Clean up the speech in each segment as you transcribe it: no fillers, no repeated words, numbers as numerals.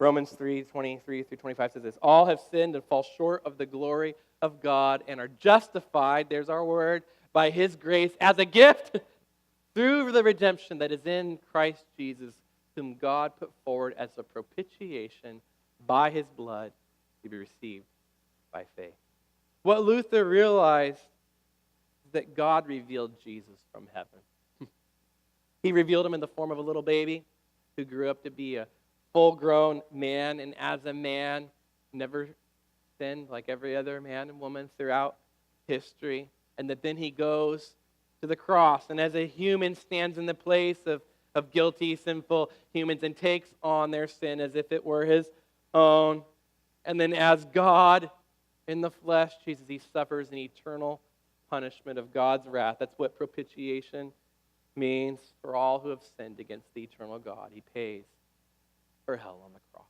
Romans 3:23-25 says this, all have sinned and fall short of the glory of God and are justified, there's our word, by his grace as a gift through the redemption that is in Christ Jesus, whom God put forward as a propitiation by his blood to be received by faith. What Luther realized is that God revealed Jesus from heaven. He revealed him in the form of a little baby who grew up to be a full-grown man, and as a man, never sinned like every other man and woman throughout history, and that then he goes to the cross, and as a human stands in the place of guilty, sinful humans and takes on their sin as if it were his own. And then as God in the flesh, Jesus, he suffers an eternal punishment of God's wrath. That's what propitiation means for all who have sinned against the eternal God. He pays for hell on the cross.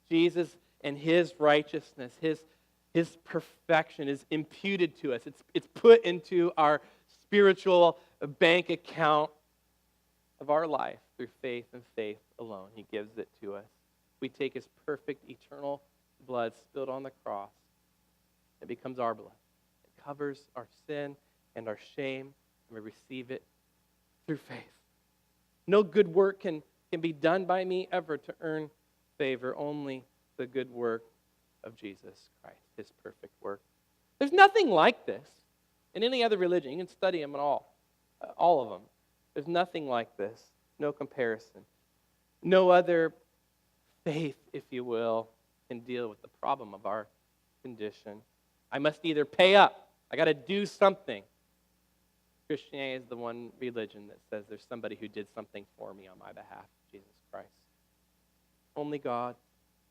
Jesus and his righteousness, his perfection is imputed to us. It's put into our spiritual bank account of our life through faith and faith alone. He gives it to us. We take his perfect eternal blood spilled on the cross. It becomes our blood. It covers our sin and our shame, and we receive it through faith. No good work can be done by me ever to earn favor. Only the good work of Jesus Christ, his perfect work. There's nothing like this in any other religion. You can study them all of them. There's nothing like this. No comparison. No other faith, if you will, can deal with the problem of our condition. I must either pay up. I got to do something. Christianity is the one religion that says there's somebody who did something for me on my behalf, Jesus Christ. Only God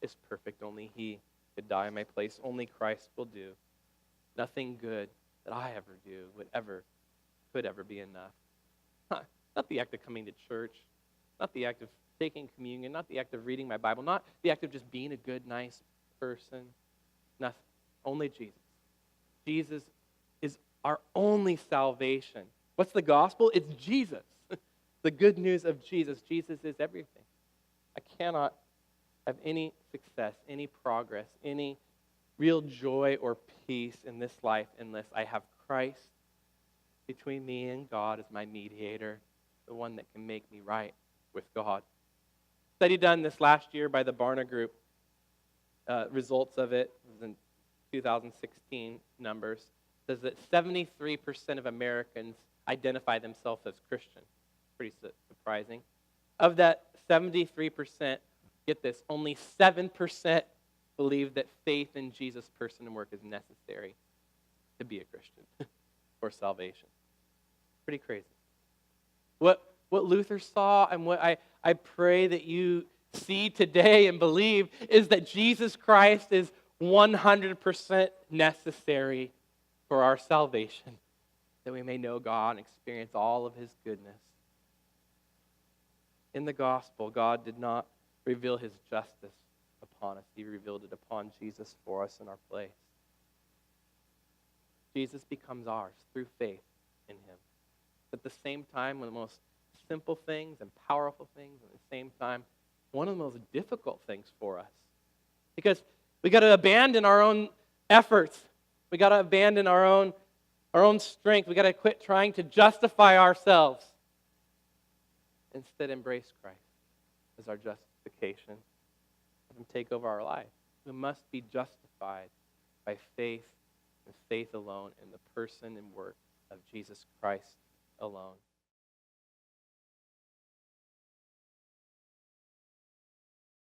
is perfect. Only he could die in my place. Only Christ will do. Nothing good that I ever do could ever be enough. Not the act of coming to church, not the act of taking communion, not the act of reading my Bible, not the act of just being a good, nice person. Nothing. Only Jesus. Jesus is our only salvation. What's the gospel? It's Jesus. The good news of Jesus. Jesus is everything. I cannot have any success, any progress, any real joy or peace in this life unless I have Christ between me and God as my mediator, the one that can make me right with God. Study done this last year by the Barna Group. Results of it was in 2016 numbers. Says that 73% of Americans identify themselves as Christian. Pretty surprising. Of that 73%, get this, only 7% believe that faith in Jesus' person and work is necessary to be a Christian for salvation. Pretty crazy. What Luther saw and what I pray that you see today and believe is that Jesus Christ is 100% necessary for our salvation, that we may know God and experience all of his goodness. In the gospel, God did not reveal his justice upon us. He revealed it upon Jesus for us in our place. Jesus becomes ours through faith in him. At the same time, one of the most simple things and powerful things, at the same time, one of the most difficult things for us. Because we got to abandon our own efforts. We got to abandon our own strength. We got to quit trying to justify ourselves. Instead, embrace Christ as our justification. Have him take over our life. We must be justified by faith and faith alone in the person and work of Jesus Christ alone.